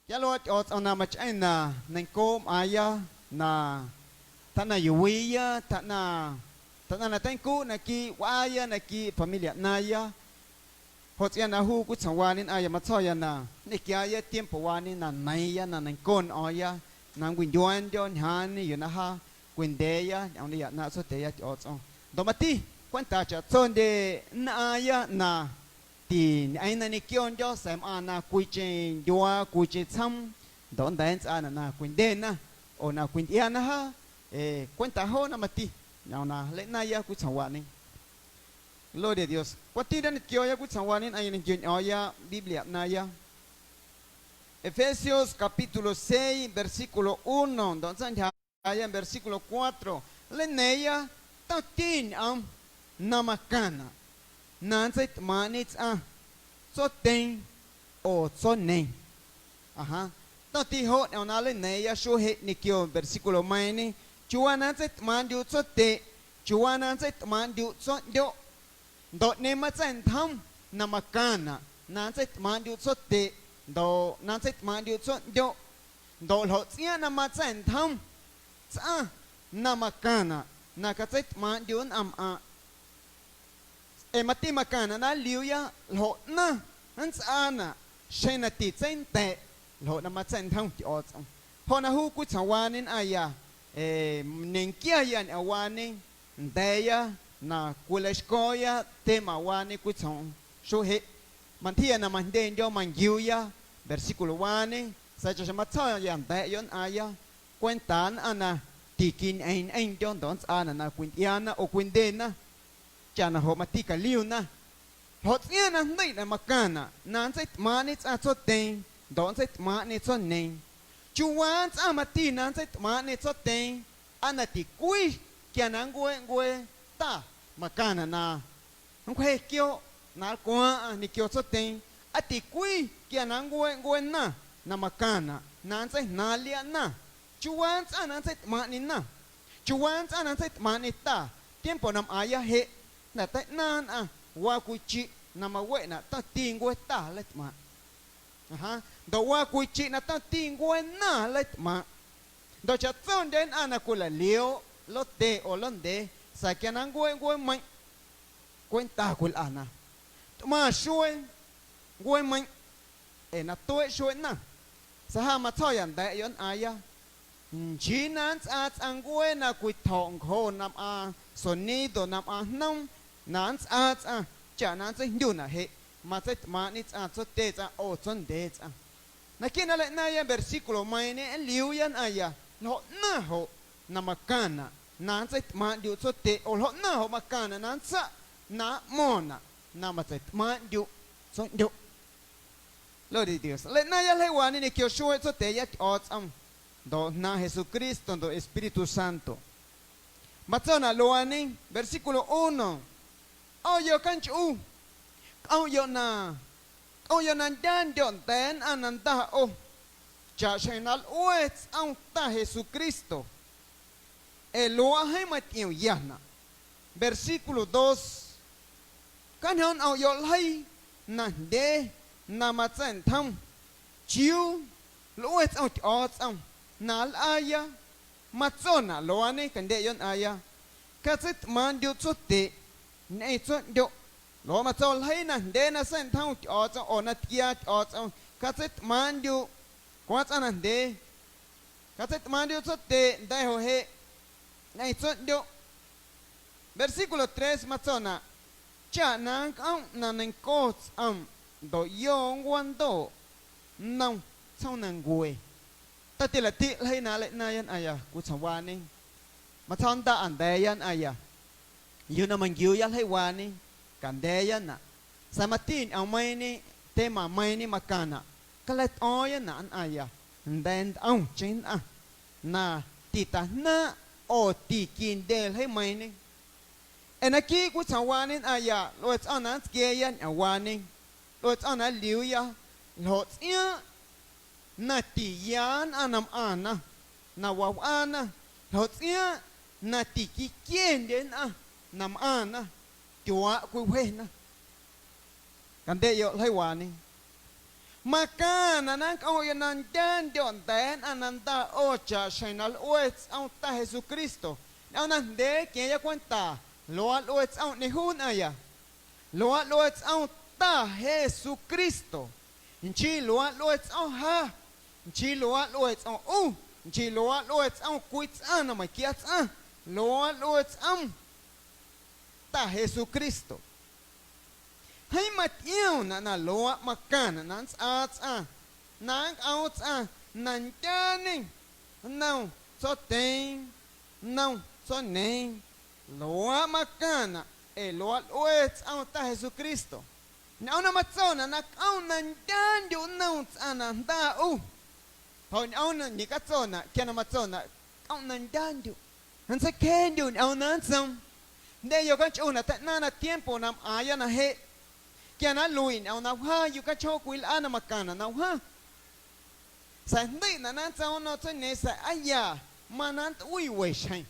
ya lo ở na mà chạy na nên cô aya na ta na yuya ta na tên cũ na ki waya na ki familia na ya hot ya na hu ku chawanin aya ma choya na ni kya ya tiempo wani na nai ya na nên con aya na gwin yuan yon han ni yuna ha gwin de ya ông ni ya na so te ya ở do mati kwenta cha chon de na aya na thì anh này kion cho xem na quy trình doa quy trình chăm đón đến na quy đen na o na quy yên na ha quan ta ho na mati nào na lẽ nay ya quy chawani này gloria a Dios quati dan kio ya quy chawani này anh kion oya Biblia na ya Efesios capítulo 6 versículo 1 don san ya versículo 4 lẽ nay ya tao tin ông namakana nan sai manit so tem o so nem aha to ti ho na le ne ya sho he ni kyo versículo mai ni chua nan sai man du so te chua nan sai man du so do do ne ma san tham namakana nan sai man du so te do nan sai man du so do lo sia na ma san tham sa namakana na ka sai man du a mati makana na liuya lo na hans ana shena ti chen te lo na ma chen thang ti o chang ho na hu ku chawanin aya nen kia yan awani ndeya na kuleshkoya tema wani ku chang sho he man thia na man den yo man yuya versículo wani sa cha ma cha yan te yon aya cuentan ana tikin ein yon don ana na quintiana o quindena cha na ho mati ka liu na hot nia na nei na makana nan sai ma ni cha cho ten don sai ma ni cho nei chuan cha mati nan sai ma ni cho ten anati kui kya nan gue ta makana na không khe kyo na kwa ni kyo cho ten ati kui kya nan gue na makana nan sai na lia na chuan cha nan sai ma ni na chuan cha nan sai ma ni ta tiempo nam aya he na tại nan wa ku chi na ma we na ta ting we ta let ma ha do wa ku chi na ta ting we na let ma do cha ton den ana ku la liu lo te o lon de sa kya nan we mai cuenta ku ana ma shuai we mai na toi shuai na sa ha ma cho yan da yon aya chi nan ang we na ku thong kho nam sonido nam nong nan cha nan sai ndu na he ma sai ma ni so te o son de na kina le na ya versículo mai ne liu yan aya lo na ho na makana nan sai ma ndu so te o lo na ho makana nan sa na mona na ma sai ma ndu so ndu lo de Dios le na ya le wani ne kyo sho so te ya o do na Jesucristo do Espíritu Santo Matzona loani versículo 1 Oyo kanchu Oyo na dan don ten ananda o cha shenal uets au ta Jesucristo Eloa he matiu yana versículo 2 Kanhon oyo lai na de na matzen tham chiu luets au nal aya Matzona loani kande yon aya katsit man du tsutte nei tsot do lo ma chol hai na de na sen thau o cho o na tia o cho katsit man du kwa cha na de katsit man du tsutte dai ho he nei tsot do versículo 3 Matzona cha na ang na nen ko do yong wan do nong chau nang gue ta ti la ti lai na le na yan aya ku chawani ma thon ta an de yan aya yu na man yu ya lai wani kan de yan na sa matin ang mai ni tema mai ni makana kalet o yan na an aya then ang chin na ti ta na o ti kin de lai mai ni enaki ku chawani aya lo on an ske yan awani lo on an liu ya lo ya na tiyan anam ana na waw ana hotsia na tiki kien den nam ana chua ku he na kan de yo lai wa ni maka na nang au yanan dan don ten ananda ocha shinal oets au ta Jesus Cristo au nan de ke ya kwenta loat oets au ni hun aya loat oets au ta Jesus Cristo inchi loat oets au ha inchi loat oets au inchi loat oets au kuits ana ma kiats loat oets ta Jesus Cristo hay mat yêu na loa makana nan nang out nan janing não so tem não so nem loa makana loa oets au ta Jesus Cristo não na matsona na au nan jandu não da hon au na ni katsona kena matsona au nan jandu han sa kendu au nan som de yo kan chuna ta na tiempo nam aya na he kia na luin au na ha yu ka cho kuil ana makana na ha sa ndi na na chao no chen ne sa aya manan ui we shai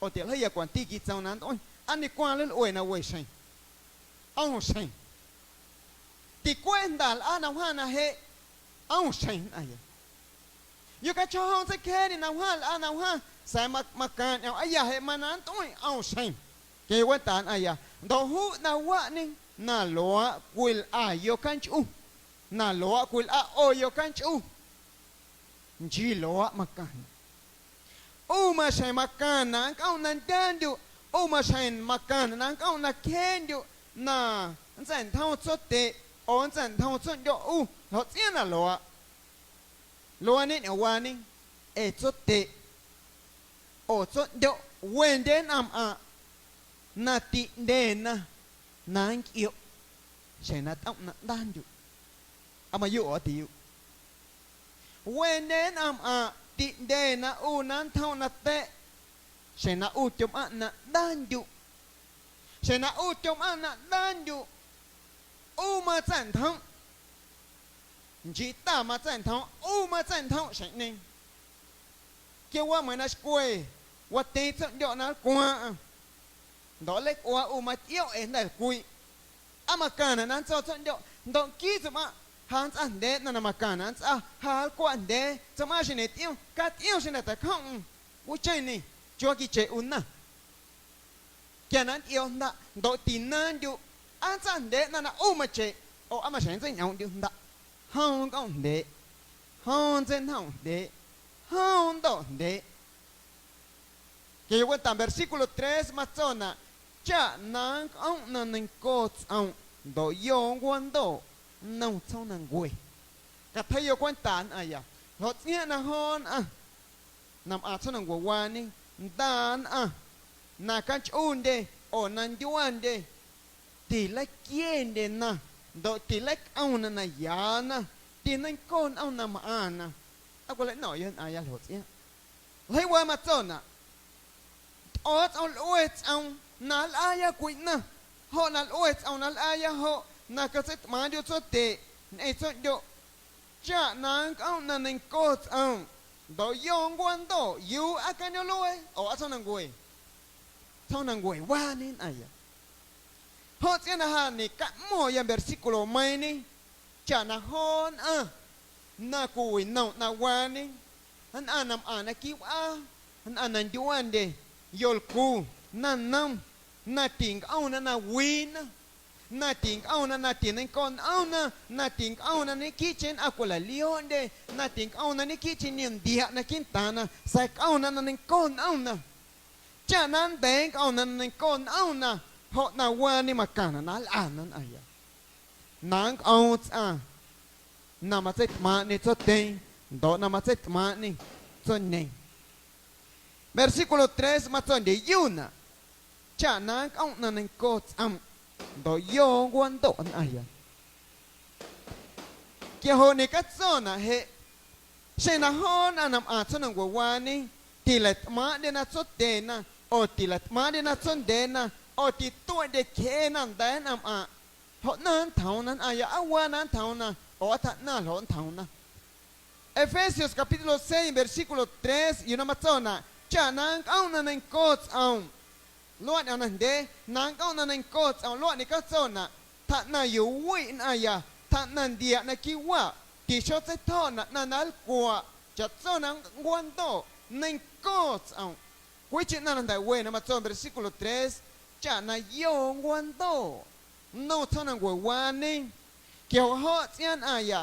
o te lai ya kwan ti ki chao nan oi ani kwa le oi na we shai au shai ti kwen dal ana ha na he au shai aya yu ka cho hong se ke ni na ha ana ha sa makan au aya he manan oi au shai ke wa tan aya do hu na wa ni na loa kuil yo kan chu na loa kuil o yo kan chu ji loa makan ma sai makan na kau nan dandu ma sai makan na kau na kendu na zan thao chot te on zan thao chot yo ho chen na loa ni wa ni chot te o chot yo wen den na ti den na nang yêu sẽ na tóc na đan dụ ama dụ ở tiêu when đến ti de na u nan thao na te sẽ na u chom na đan dụ sẽ na u chom na đan dụ ma chân thong chỉ ta ma chân thong ma chân thong sẽ nên kêu qua mà na quê qua tê chân dọ na qua đó lấy qua mà yêu em này cùi makana nan cho chọn điệu động kỹ cho mà hắn ăn đế là makana hắn quan đế cho mà xin này tiêu cắt yêu xin này ta không u chơi này cho cái chơi unna cái nan yêu na độ tin nan điệu ăn đế là mà chơi mà sáng chơi nhau điệu na không có đế không chân không đế không độ đế cái quan tam versículo 3 machona cha nang ông na nang cô ông do yong quan do nông châu nang quê cả thấy yo quan tán à họ nghe na hon nằm châu nang quê quan đi đàn na can chun de nan yuan de tỷ lệ kiên de na do tỷ lệ ông na ya na tỷ nang con ông na ma na có lẽ nói hơn họ nghe lấy qua mặt châu na ông ông nal aya kuina ho nal oets au nal aya ho na kaset ma dio chote nei chot do cha nang au na ning kot au do yong quan do yu akanyo loe aso nang goi wa nin aya ho chen ha ni ka mo ya versículo mai ni cha na hon na kui no na wa ni an anam ana ki an anan juan de yol ku nan nam na ting au na win na ting au na tin con au na ting au na ni kitchen akola lion de na ting au na ni kitchen nim dia na kintana sai au na ni con au na cha nan deng au na ni con au na ho na wa ni makana na nan aya nang au na ma set ma ni chote do na ma set ma ni chonne versículo 3 ma chon de yuna cha nang ông na nang cô do yo quan độ an aya kia hồ này cắt zona he se na hon anam cho nang wani tilet ma de na chot de na tilet ma de na chon de na ti tua de ke nan da nam ho nan thau nan aya awa nan thau na tha na lon thau na Efesios capítulo 6 versículo 3 y una matzona cha nang ông na nang cô luat ang nande nang kau na nang coach ang luat ni ka zona ta na yu wi na ya ta thằng nàng địa này kêuว่าที่ชอบใช้ท่อนั้นกว่าจะเจ้านั้นวันโตนั่นก็เอาวิจิตรนั้นได้เว้นมาจน versículo 3จะนายโยงวันโตโน้ตเท่านั้นกว่าวันนี้เกี่ยวหอดยันอายะ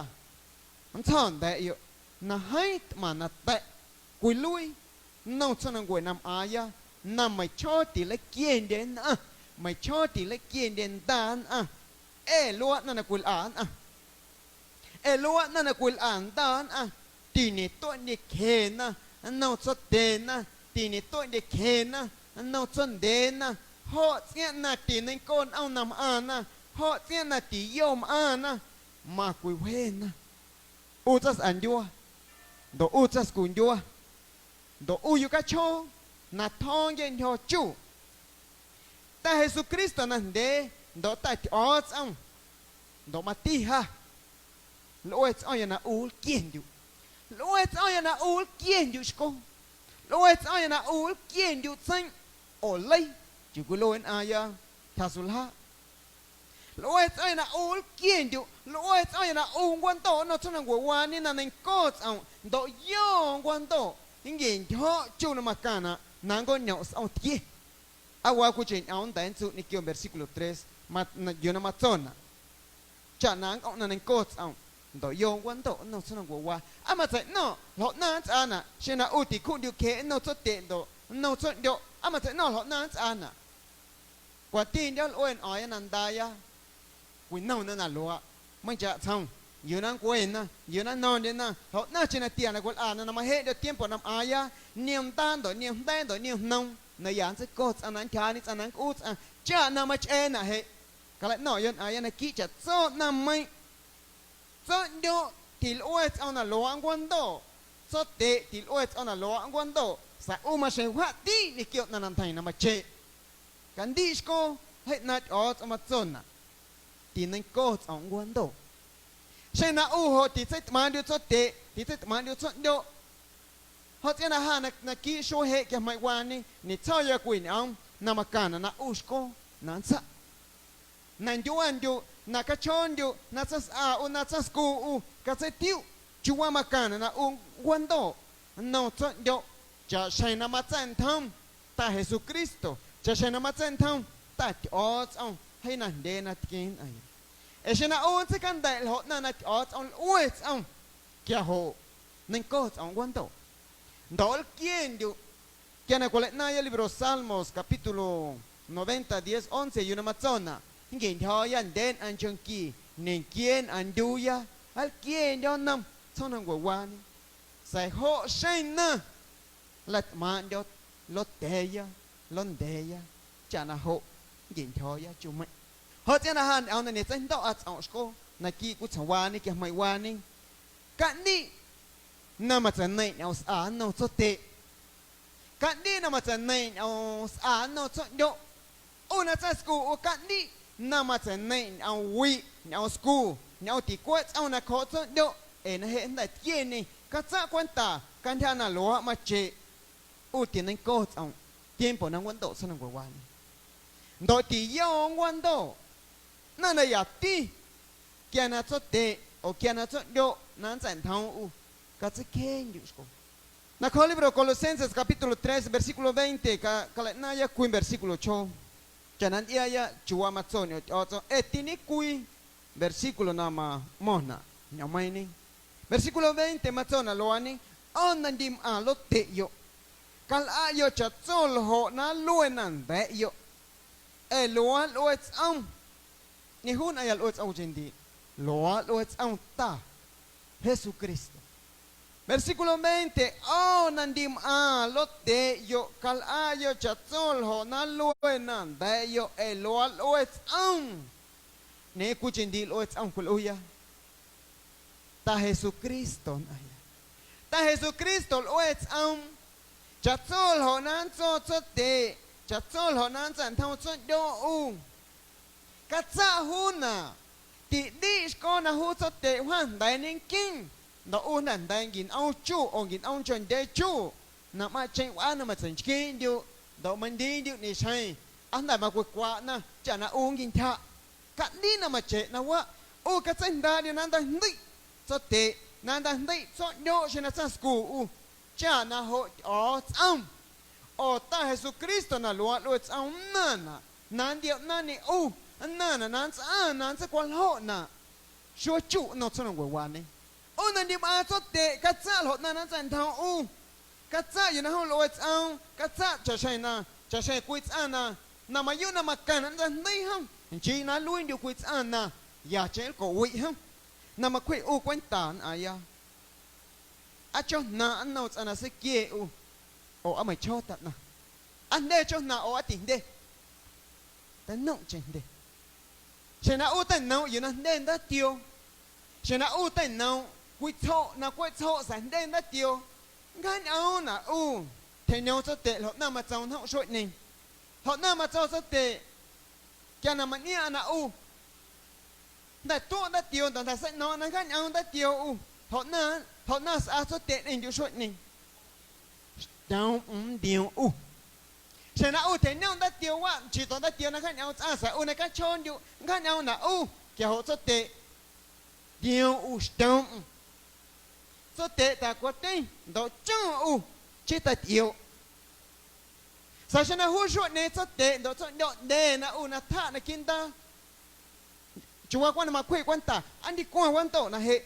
มันท่อนแต่อยู่น่าให้มันน่าแต่กุยลุยโน้ตเท่านั้นกว่านำอายะนำไม่ชอบตีเล็กเกียนเด่นไม่ชอบตีเล็กเกียนเด่นดานล้วนนั่นกุยอ่านล้วนนั่นกุยอ่านดานตีนี่ตัวนี่เคนนะโน้ตสดเด่นนะตีนี่ตัวนี่เคนนะโน้ตสดเด่นนะหอดยันน่ะตีในก้นเอานำอ่านนะเพราะเจ้าหน้าที่โยมนะมาคุยเว้นนะอูจัสอันยัวโดอูจัสกุนยัวโดอูอยู่กับโชนัดทองเย็นหัวจูแต่เยซูคริสต์นั้นเดโดตัดออสเอาโดมาตีฮะลูกเอาอย่างน่ะอูเกียนอยู่ลูกเอาอย่างน่ะอูเกียนอยู่สกุลลูกเอาอย่างน่ะอูเกียนอยู่ซึ่งโอเลยจูกุโลนอายาทาสุลฮะลูกเอ้ยนะอูเกียนอยู่ลูกเอ้ยนะอูวันโตนอชนังกัววานี่นั่นเองก็เอาโดยองวันโตยิ่งยิ่งเท่าจูนมากันนะนางก็เหนียวเอาที่เอาว่ากูจะเอาแต่สุดนี่เกี่ยวกับ versículo 3มาอยู่นมาจนนะจากนั้นเอานั่นเองก็เอาโดยองวันโตนอชนังกัววามาใจนอหลอนั่นจ้านะเช่นนะอูติคุณดิวเคนอชดเตะโดนอชดเดียวมาใจนอหลอนั่นจ้านะกว่าที่เดียวโอ้ยอ๋อยนันดายะกุยน่านั่นน่ะลัวไม่จะทำอยู่นั่งกุยนะอยู่นั่งนอนเด่นนะเขาหน้าเชนเตียนกุยอ่านนั่นมาเฮ็ดเดี๋ยวเตรียมปนำอายะเนียมตานต่อเนียมแดนต่อเนียมนองในยานจะกดอันนั้นชานิอันนั้นอุดจะนำมาเชนนะเฮ้ก็เลยหน่อยยันอายะนักกี้จะโซ่นำไม่โซ่เดียวที่ลอยเอาหน้าลัวอังวันโตโซ่เตะที่ลอยเอาหน้าลัวอังวันโตสายอุมาเชว่าดีนี่เกี่ยวนั่นไทยนำมาเชกันดีสโกให้นัดออสมาจนนะตีนั่นก็สองวันโตใช่นะอู้โหตีใส่มาดูสดเตะตีใส่มาดูสดโยเขาจะน่าหานักกี้โชว์เฮกยังไม่วานนี่เช่ายากุยเอานามาการนะอู้สโกนั่นซะนั่นอยู่อันอยู่นักชนอยู่นักสัสนักสัสกูก็จะติ้วชัวมาการนะอู้วันโตนั่นสดโยจะใช่นามาจันทำแต่เยซูคริสต์จะใช่นามาจันทำแต่ออสเอาให้นั่นเดนัดกินไอ้เช่นนั้นโอ้จะกันได้หลอนั่นนัดออสเอาโอ้ยเอาแก่โหนั่นก็เอาวันโตดอลเกียนอยู่แค่ในคนเล่นในlibro Salmos capítulo 90 10 11อยู่ในมาจอนนะยิ่งเห็นทอยันเดนอันชงกีเน่งเกียนอันดูยาอัลเกียนย้อนนำเท่านั้นกว่าวานใส่โหใช่นะลัดมาเดียวลดเดียล้นเดียจานะโหยิงทอยาจุไม่เขาจะน่าหันเอาในเนี่ยจะต้องอัดเอาสโกนักกี้กุศวานี่แกไม่วานี่กันนี่น่ามาจะในเอาสารเอาสติกันนี่น่ามาจะในเอาสารเอาสโยอุณจะสกูกันนี่น่ามาจะในเอาวิเอาสกูเอาตีกวดเอาหน้าโคสโยน่าเห็นได้เย็นนี่ก็จะควันตากันที่น่าลัวมาเจอุตินั่นก็เอาเทียมปนังวันโตสนังกว่าวานโดยที่ยองวันโตนั่นอยากที่แกน่าจะเตะโอแกน่าจะโยนั่นจะทำก็จะเข่งอยู่สกุลนักข้อ libro Colosenses capítulo 3 versículo 20ก็เลยน่าจะคุย versículo โชจากนั้นเอียจัวมาโซนอยู่ที่นี่คุย versículo นามาโมนะยังไม่นี่ versículo 20มาโซนอะไรนี่อันนั้นดิมอาลดเตะอยู่กัลอาโยจะโซลโหนั้นล้วนนั่นเตะอยู่ล้วนล้วนเอานี่หุ่นอะไรล้วนเอาจริงดีล้วนล้วนเอาตาเยซูคริสต์ versículo 20 oh nandim lotte yo kal ayo chatzol ho nan luen nan de yo loal loet ang ne ku jindi loet ang kuluya ta Jesús Cristo aya ta Jesús Cristo loet ang chatzol ho nan so te chatzol ho nan san thau so do u katsa huna ti di ko na hu so te han dai ning king nó ôn đàn đang nhìn ông chú ông nhìn ông chọn để chú nằm mà chạy quá nằm mà thành kinh điệu đó mình đi điệu này sai anh đại mà quật quá na chả na uống nhìn thạ cạn đi nằm mà chạy na quá cái chân đá điều nan đang đi cho tệ nan đang đi cho nhớ trên là sang school cha na hội ở ông ở ta Jesus Christ na lúa lúa ông nan điều nan này nan sẽ quan hộ na chúa chủ nó cho nó quay qua này nan đi mà cho tệ cái cha họ nan chân thao cái cha như nào lúa ông cái cha cho sai quýt na mà yêu mà cần nan chân đi không chỉ na lui điều quýt na ya chế cổ quỵ không mà quỵ quanh tàn ya cho na anh nào anh sẽ kia anh mày cho tận na anh đây cho na anh tỉnh đây ta nông trên đây trên na tên nào vậy na đen đã tiêu trên na tên nào quỵ thọ sản đen đã tiêu gan áo na thế nhau cho tệ họ nào mà trồng họ sôi nè họ nào mà cho tệ cái nào mà nia na đại tổ đã tiêu đại sẽ nó gan áo đã tiêu họ na sẽ cho tệ nên điều sôi nè đau điều sẽ na thế nhau đã tiêu quá chỉ tao đã tiêu nó gan áo sẽ này cái chôn điều gan áo na cái họ cho tệ điều đau cho tệ ta có tên đó chung chỉ ta tiêu sao cho nó hút sôi này cho tệ đó cho nhọn đề na thà na kinta chúa quan mà quay quan ta anh đi qua quan tổ là hệ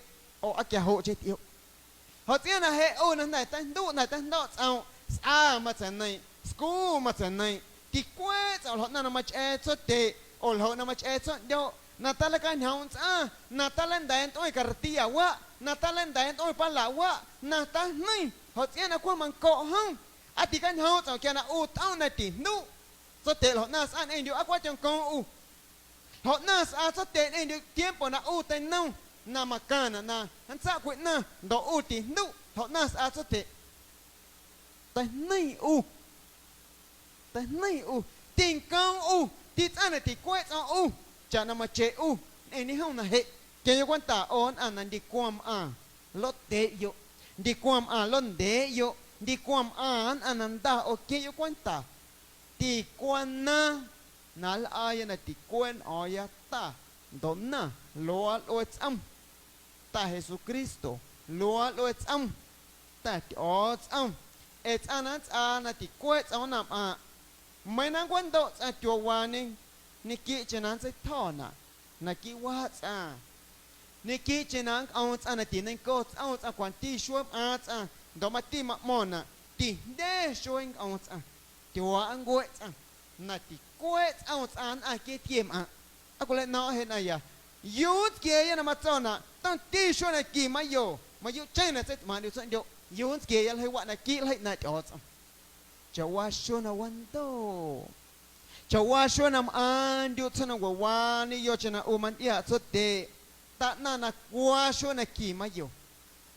kia hộ chết yếu họ tiếc là hệ nó này tan độ sao mà chân này school mà chân này thì quay sao họ nào mà chơi cho tệ họ nào mà chơi cho đâu na ta là cái nhau na ta lên đèn tôi cà tia quá na ta lên đèn tôi pa lá quá na ta này họ tiếc là qua mang cọ không thì cái nhau sao kia là tao này thì nụ cho tệ họ na ăn anh điều quá trong con họ na sa cho tệ anh được tiempo na tên nông na mà can na hắn sa quên na đó thì nụ họ na sa cho tệ tay này tình cao thì ăn này thì quét cho chả nằm mà chế anh đi không là hệ cái quan ta anh đi quam lót tệ yo đi quam lót đế yo đi quam anh ta ok yo quan ta đi quan na nal aya na ti kuen aya ta donna loa loetsam ta Jesus Cristo loa loetsam ta ti otsam anat na ti kwet nam mai nang quan do sa chua wani ni ki chenan se thona na ki wa ni ki chenang na ti nen ko quan ti shuam do ma ti ma mona ti de showing ti wa ang gwet na ti quét cái tiệm cô lại nói hết này à yút kia na mà cho na tao ti số này kỳ mà yo chơi này sẽ mà điều soạn điều yút kia hay what này kỹ lại này cho wa số na one to cho wa số nam an điều soạn na wa ni yo chana man ia so te ta na qua số này kỳ mà yo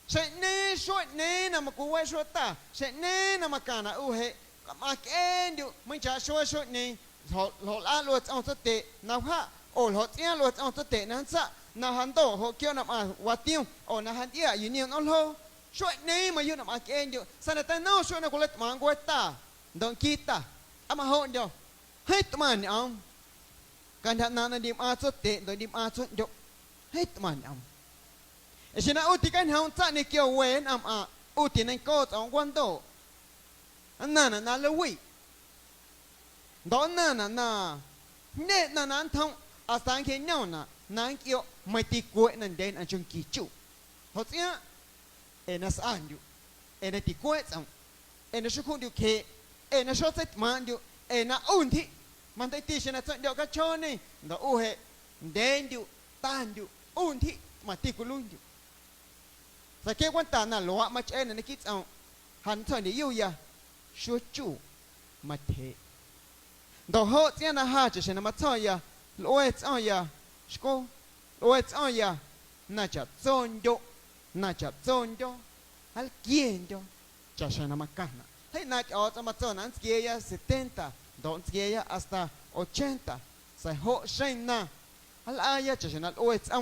sẽ nè số nè na mà qua số ta sẽ nè na mà cả na he mà cái điều mình trả số này họ la luật ông xuất tệ nào ha họ tiếc luật ông xuất tệนั้นซะnào hắn tổ họ kêu nằm hoa tiêu nào hắn tiếc như nhiều nó loช่วยนี่มาอยู่นำอาเกนอยู่สันแต่โน้ช่วยนะกูเล็ดมังกูตาดองกีตามาโหดเดียวให้ตมันเอาการทำนั้นดิมอาสุดเตะโดยดิมอาสุดยกให้ตมันเอาไอ้ชนะอุติกันเฮาจะในเกี่ยวเวนอุติในก็สองวันโตอันนั้นน่ะละวิดอนนั่นน่ะเนี่ยนั้นทงอาสังเกตเนาะน่ะนั่งเกี่ยวไม่ตีกล้วยนั่นเด่นอันจงกีจูเขาเสียน่ะสานอยู่น่ะตีกล้วยจังน่ะชุกุนอยู่เคน่ะชอบเซตมันอยู่น่ะอุ่นที่มันได้ตีชนะจังเดียวกับชนนี่น่ะอู้เหเด่นอยู่ตานอยู่อุ่นที่มาตีกุลุนอยู่สังเกตวันตาน่ะหลวงมาเจนน่ะคิดเอาหันถอยนี่อยู่ยาชัวจูมาเทดอกเหาะเจ้าน่ะหาจะชนะมาถอยยาลอยจ้อยาสกูลอยจ้อยาน่าจะโซนโยน่าจะโซนโยฮัลเกียนโยจะชนะมากันนะให้น่าจะเอาจะมาโซนนั้นเกียร์70ดอนเกียร์hasta 80ใส่เหาะเช่นน่ะฮัลอายะจะชนะลอยจ้า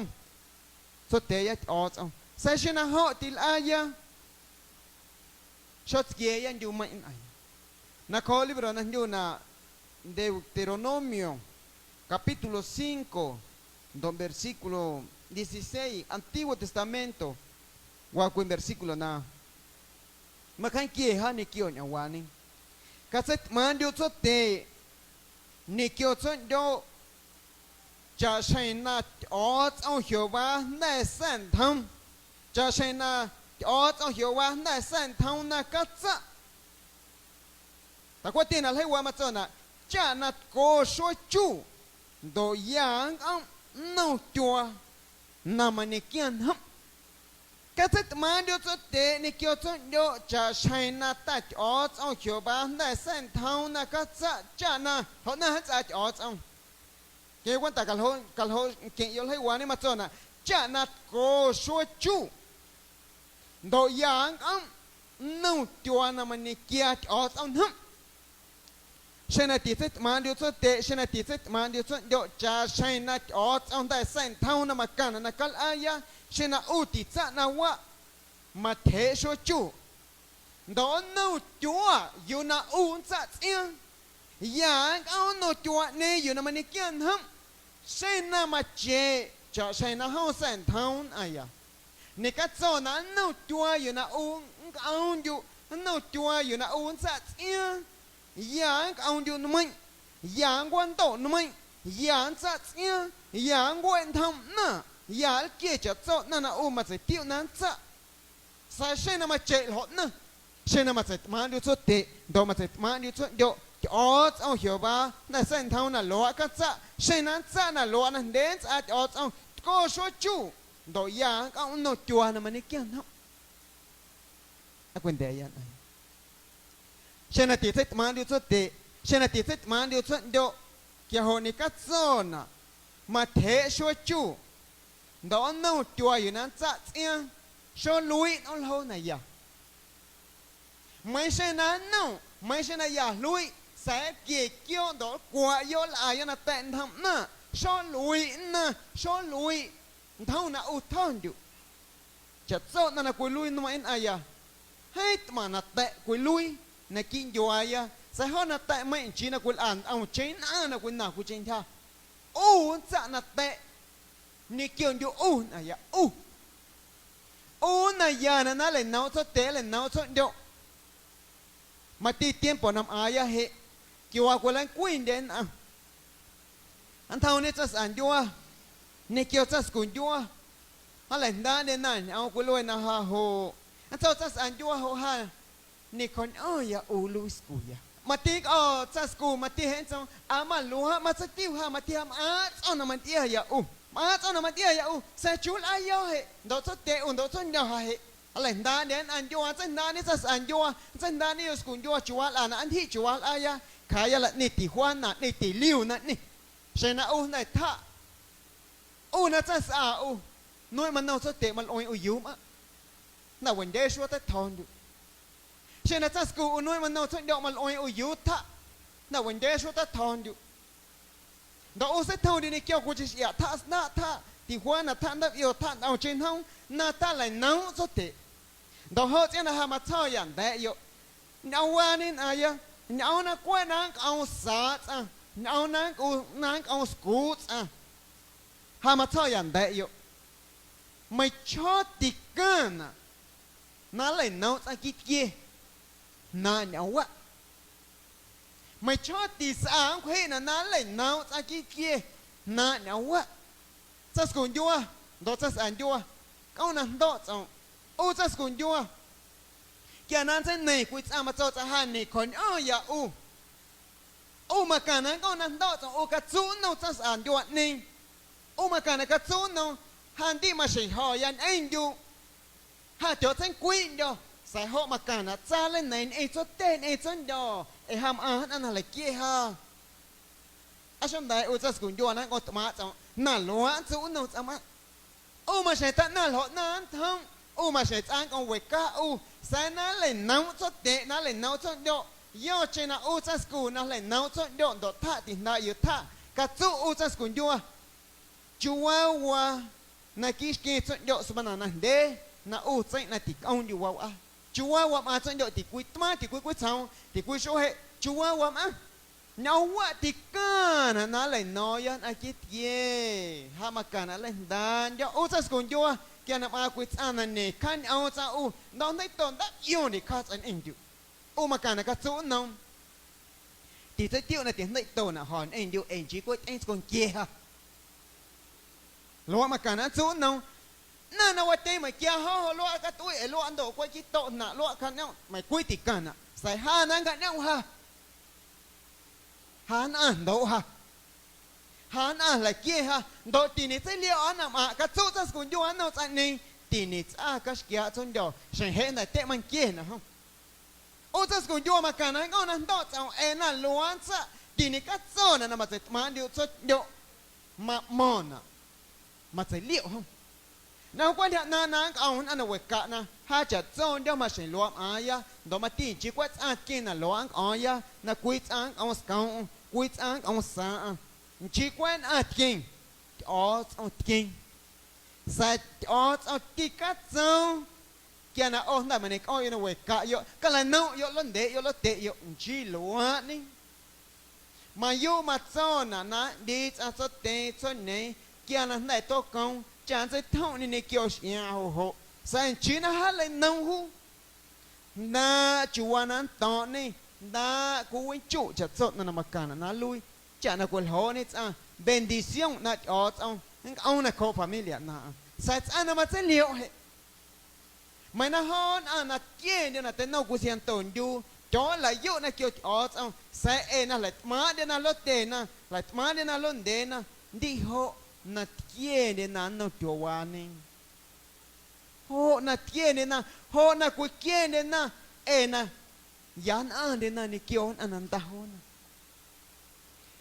สุดเดียร์เอาจ้าใส่ชนะเหาะติลอายะชดเกียร์อยู่ไม่ไหนนักขอลิบรานั้นอยู่น่ะDeuteronomio capítulo 5 don versículo 16, Antiguo Testamento, guaco en versículo na. Makan kieha ni kio nyawani. Kaset mandio sote ni kio son do cha shaina ot on Jehová na san tham. Cha shaina ot on Jehová na san tham na katsa. Ta qua tiền là lấy qua mà cho nè cha nát cô số chu đồ giang ông nấu chua nằm mà nè kiên hâm cái thứ mà điều cho tệ nè kêu cho điều cha sai nát ta cho ông kêu ba nè sen thau nè cái cha nè họ nè hết cha cho ông cái quan ta cả hồ kiện yêu lấy qua nè mà cho nè cha nát cô số chu đồ giang ông nấu chua nằm mà nè kia cho ông hâm Shana tiset man điều cho tệ, shana tiset man điều cho điều cha shana ot ông đại sen thâu na makan na kal aya, shana uti cha na wa ma thế số chu, đó nấu chua, yêu na uốn cha xiang, yang ông nấu chua ne yêu na mani kian hum, shana ma che, cha shana hao sen thâu aya, ne cắt cho na nấu chua yêu na uốn, ông yêu nấu chua yêu na uốn cha xiang. Yang ông điều mình, yang quan tổ mình, yang sát nhá, yang quan thầm nè, yang kia chặt cho nè nè mà sẽ tiêu nán chặt, sai sai mà chạy lót nè, sai mà sẽ mang điều cho tệ, đó mà sẽ mang điều cho điều, ông hiểu ba, nè sen thâu nè lót cái chặt, sai nán chặt nè lót nè đến chặt ông có số chu, đó yang ông nó chua nè mà nè kia không, quên đấy vậy. Shana tiset man điều cho tệ, shana tiset man điều cho điều, kia hồ ni cắt zona, mà thế số chu, đó nấu chua yêu nan chặt xiang, số lùi nó lâu này ya, mấy shana nấu, mấy shana ya lùi, sẽ kia kêu đó quả yêu lại yêu na tẹn thầm na, số lùi, thâu na u thon điều, chặt zona na cuối lùi nó mà ai ya, hết mà na tẹn cuối lùi. Nè kinh doa ya, sai họ nè tệ mấy chỉ nè quên ăn, ông chế nè quên nào quên chế tha, chả nè tệ, nè kêu điều nè ya, nè ya nè lại nấu cho tệ lại nấu cho điều, mà ti tiempo nằm ai ya he, kêu quên lại quên đến anh thâu nè chắc ăn doa, nè kêu chắc quên doa, anh lại đa đến này, ông quên lôi nè ha hồ, anh thâu chắc ăn doa hồ ha. Ni kon ya ulu skuya. Mati sa sku mati hen so ama luha masatiu ha mati ham ona mati ya ona mati ya sa chul ayo he do so te do so nya ha he alen da den an yo san da ni sa an yo san da ni skun yo chual ana an thi chual aya kaya la ni ti huan na ni ti liu na ni shena na tha na sa sa noi man no so te man oi yu ma na when de shu ta thon du Shana tasku unoi man no so do man oi yu tha na when de shu ta thon du đó ô sẽ thâu đi này kêu cô chỉ ya tha na tha thì hoa na tha na yêu tha ao trên hông na ta lại nấu cho thế đó họ sẽ là hàm thaoอย่างแต่yêu nhau qua nên ai ya nhau na qua nang ao sát nhau nang ao scoot hàm thaoอย่างแต่yêu mày cho tịch cơn nó lại nấu ra cái kia na nhau quá mày cho tì sáng khuê nó lại nấu ra cái kia na nhau quá sa skun vua đó sa sản vua câu nào đó xong ô sa skun vua kia nan sen này quý cha mà cho han này còn ya mà cả nan câu nào đó xong cả chú nó sa sản vua này mà cả cả chú nó han đi mà sỉ họ yan anh du ha cho sen quý đó sai họ mà cả na cha lên này ai cho tên ai cho đó ai ham ăn là kia ha xong đấy ô sa skun vua nó có mà xong nà loa chú nó sao mà mà sẽ tận nà lọ nà thông mà sẽ ăn con quậy cá sai nà lại nấu cho tệ nà lại nấu cho độ do trên nà sa school nà lại nấu cho độ độ thà thì nà yếu thà cả chú sa school vua nà kí cho độ số nà đê nà chạy nà thì ông vua mà cho độ thì quý sao thì quý số hệ chú mà nhau quá thì cả nó lại nói ai chết ye ha mà cả nó lại đàn cho ô sa scon cho kia nằm ai quyết anh này khăn ao sa u nó thấy tồn đắc yêu thì khát anh em chịu ô mà cả nó cắt số nông thì thấy tiêu là tiếng này tồn là hòn em chịu em chỉ quyết anh scon kia ha lo mà cả nó số nông nè nó vậy mà kia ho lo cái tuổi lo ăn đồ quay chỉ tồn nè lo khăn nhau mày quyết thì cả nè sai ha năng khăn nhau ha hắn ăn đâu ha hắn ăn lại kia ha đồ tì nít sẽ liệu ăn mà cái số ta cũng vô ăn đâu anh này tì nít cái kia trong đó sẽ hết là tệ man kia nè không ô ta cũng vô mà cả này ngon ăn đó cháu em là loan sa tì nít cái số này mà sẽ mà điều số độ mà mòn mà sẽ liệu không nào quan điểm na na ông ăn được cả na ha chặt zone đó mà sẽ loam ai ya đó mà tin chỉ quét ăn kia là loam ai ya na quét ăn ông scout quét ăn ông sa chỉ quét ăn kia ở ông kia sai ở ông kia cắt zone kia là ông này mà này ông ăn được cả yo cái là nấu yo lớn để yo lớn tệ yo chỉ loam ní mà yo mà zone na đi ăn số tệ số này kia là này to công chẳng sẽ thâu nên kiểu nhau hộ sai chỉ là hát lên nông hu na chùa nan to này na cú ấy chủ chặt sốt na mà cản na lui chẳng là quần hồ này à bendición na ở ông là co familia na sai anh mà sẽ liệu hệ mày na hon na kia nên là tên nâu của xiên tồn du chó là dụ na kiểu ở sai na lại má để na lót tê na lại má để na lót đê na đi hộ na kia để na nó chùa wani ho na kia để na ho na cuối kia để na na yan an để na ni kion ananta ho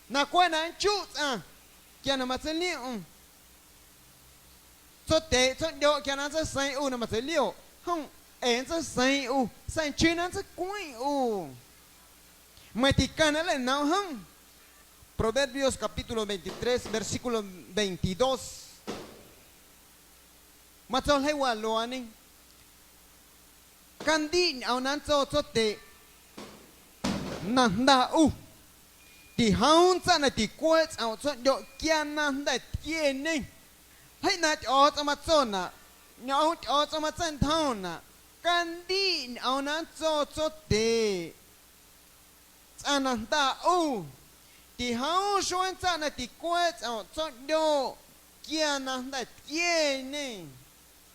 na qua na chút kia na mà sẽ liệu cho tệ cho độ kia na sẽ say u na mà sẽ liệu không sẽ say u say chuyện na sẽ quay u mày thì cần nó lại nào không Proverbios capítulo 23, versículo 22. Matol hay wa lo ani. Kandi au nan cho te. Nanda u. Ti haun sa na ti kwet au cho do kia nan da tie ni. Hay na cho ma cho na. Nyau cho ma chen thau na. Kandi au nan cho te. Ananda u. Thì hao xoan cha na thì quét ở cho do kia na đại kia nè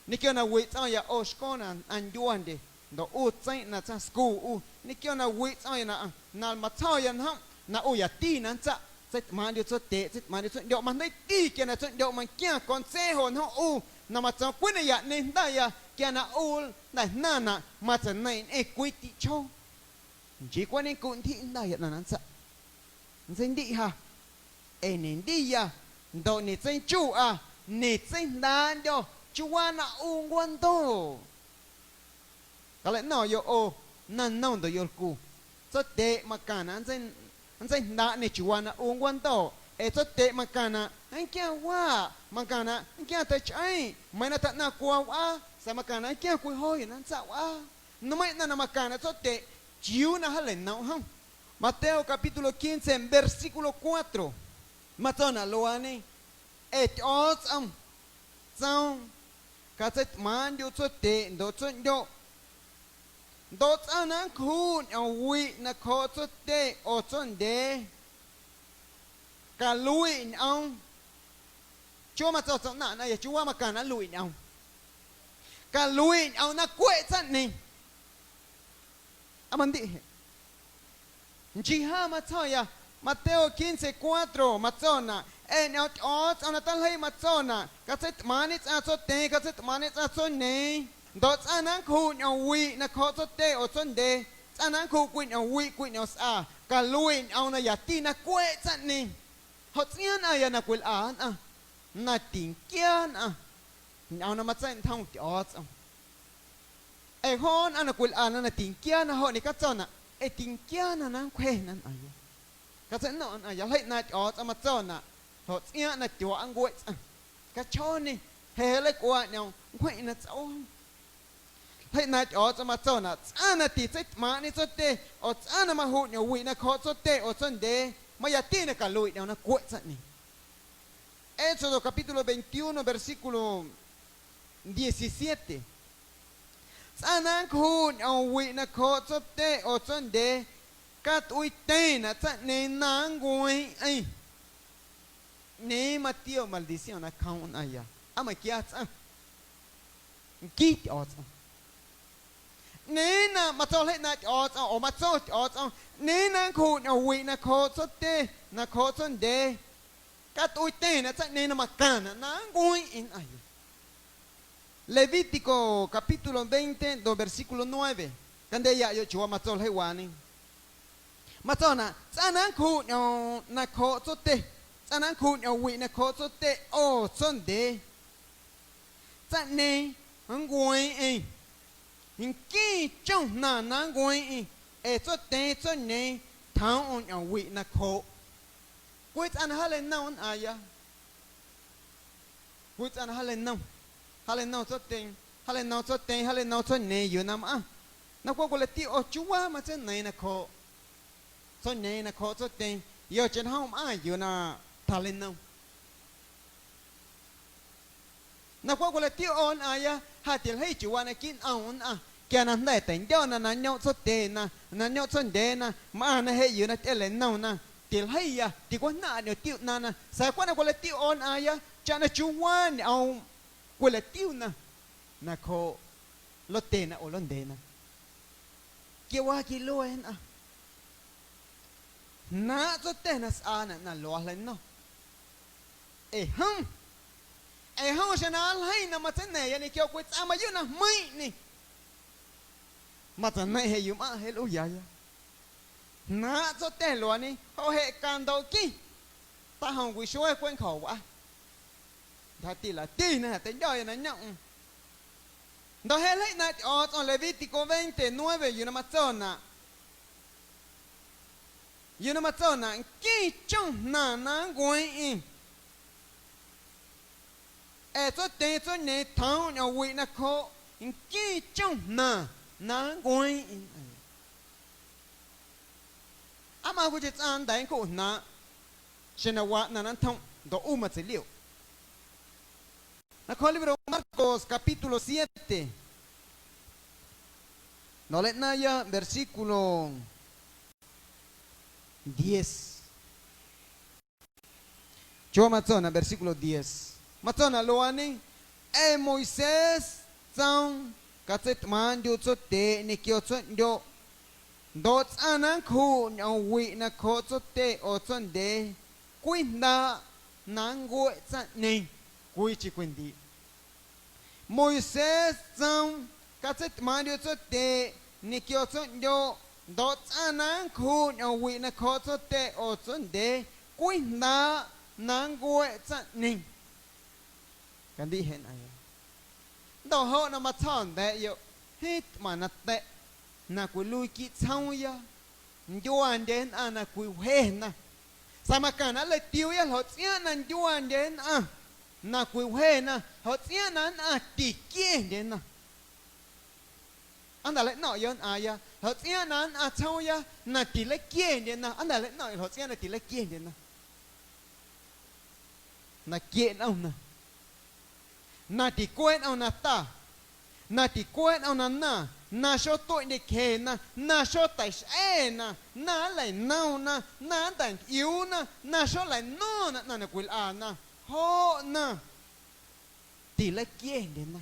nè kia na wait ở ya oshko na anh duan đi đó u chạy na cha school u nè kia na wait ở na mà thao yan hông na u ya ti na cha chạy mà điều cho tệ chạy mà điều cho do mà đấy ti kia na cho do mà kia còn xe hồn hông u na mà cho quên này ya nên đây ya kia na u đại na mà cho này quên ti cho chỉ quan nên cũng thị đây ya là cha dân đi ha nên đi ya đồ nè dân chủ nè dân đàn đó chúa na uống quan to cái lẽ nào yo ô nan nông đồ yo cu cho tệ mà cả anh dân đàn nè chúa na uống quan to cho tệ mà cả anh kia wa mà cả anh kia tới chơi mày na thật na qua wa sao mà cả anh kia quỳ hôi nó sao wa nó mày na mà cả cho tệ chiếu na hay nào không Mateo capítulo 15, versículo 4. Matona lo ani. Os Xong. Kaset man yo cho te do cho yo. Do ana khun wi na kho cho te o cho de. Ka lui ông. Chúa mà cho na na chúa mà cả na lui ông. Ka lui ông na quệ chân này. Amandi. Jiha matsoya Mateo 15:4 matsona en out os anatal hay matsona kaset manits asote kaset manits asone dot anang khu nyawi na khosote osonde anang khu kuin nyawi kuin os kaluin au na yati na kwe chani hotsian aya na kwel an na tingkian au na matsen thong ti os hon ana kwel an na tingkian na ho ni katsona tiếng kia na nang kwe nan aya ka sen no aya lai na o ama chona ho tia na chua ang gwe ka choni he le kwa nyong kwe na chao thấy nãy ở cho mà cho na ăn na tít chết mà ni cho tê ở ăn na mà hụt nhiều vị na khó cho tê ở chân đế mà ya tê na cả lùi đeo na cuội chân ni. Éxodo capítulo 21 versículo 17. Sana hụt nhiều vị na khó cho tê ở chân đế cắt ui tê na chân nê nang guay ai. Nê mà tiêu maldición na kaun aya. Ama kia chân. Kít ở chân. Nê na mà cho hết na ở chân ở mà cho ở chân. Nê na hụt nhiều vị na khó cho tê na khó chân đế. Cắt ui tê na chân nê na mà cana nang guay in aya. Levítico capítulo 20 do versículo 9. Cande ya yo chua matol hay wani. Matona, sana khu na kho cho te. Sana khu wi na kho cho te o son de. San ne ang guai e. In ki trong na na guai e. E cho te cho ne thao on wi na kho. Quit an halen naon aya. Quit an halen naon. Halen naon cho te. Halen naon cho te. Halen naon cho ne yu nam a. Na kwa kule ti o chua ma chen nei na kho. Cho ne na kho cho te. Yo chen hom a yu na thalen naon. Na kwa kule ti on aya. Ha til hei chua na kin aon a. Kia na ndai ten yo na na nyot cho te na. Na nyot cho de na. Ma na hei yu na te le naon na. Til hei ya. Ti kwa na nyo tiw na na. Sa kwa na kule ti on aya. Cha na chua ni au. Kule tiw na. Na kho. Lo te na o lon de na. Kia wa ki lo en a. Na cho te na sa na lo len no. E hum. E hum sa na lai na ma chen ne ya ni kyo kwit sa ma yu na mai ni. Ma chen ne he yu ma he lo ya ya. Na cho te lo ni ho he kan do ki. Ta hong wi shuai quen khẩu wa. Ta ti la ti na te yo ya na nyong. Do he le na o Levítico 29 yu na ma chona. Yu na ma chona ki chong na na guai in. E cho te cho ne thao nya wi na kho in ki chong na guai in. Ama ku chit an dai ko na. Shena wa na nan thong do u ma che liu. Na kho libro Marcos capítulo 7. No le naya versículo 10. Yo matzona versículo 10. Matzona lo ani e Moisés zang katet man dio cho te ni kyo cho dio dot anan khu nyau wi na kho cho te o chon de kwinda nang go cha ning kui chi kwindi Moisés zang katet man dio cho te ni kyo cho dio dot anan khu nyau wi na kho cho te o chon de kwinda nang go cha ning kan di hen ay do ho na ma thon de yo hit ma na te na ku lui ki chau ya yuan den ana ku he na sama kana le tiu ya ho tia nan yuan den a na ku he na ho tia nan a ti kie den na anda le no yon aya ho tia nan a chau ya na ti le kie den na anda le no ho tia na ti le kie den na kie na na ti quen ao na ta na ti quen ao na so tội để khe na so tại e na lại nau na tàn yếu na so lại no na quỷ à na ho na ti lại kia đến na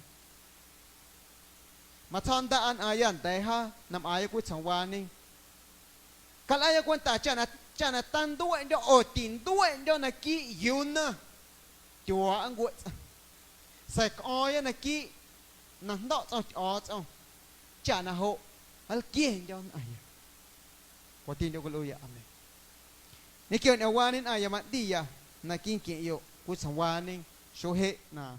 mà thon ta an ayan tại ha nằm ai cũng chẳng qua ninh cái ai cũng ta cha na tan đuôi đó ở tin đuôi đó na ki yếu na chúa anh quậy sai coi na ki nang đọ cho chả na hộ al kia cho ai có tin đâu có lôi amen ni kêu na wa nin ai mà đi ya na kin ki yo ku sang wa nin so he na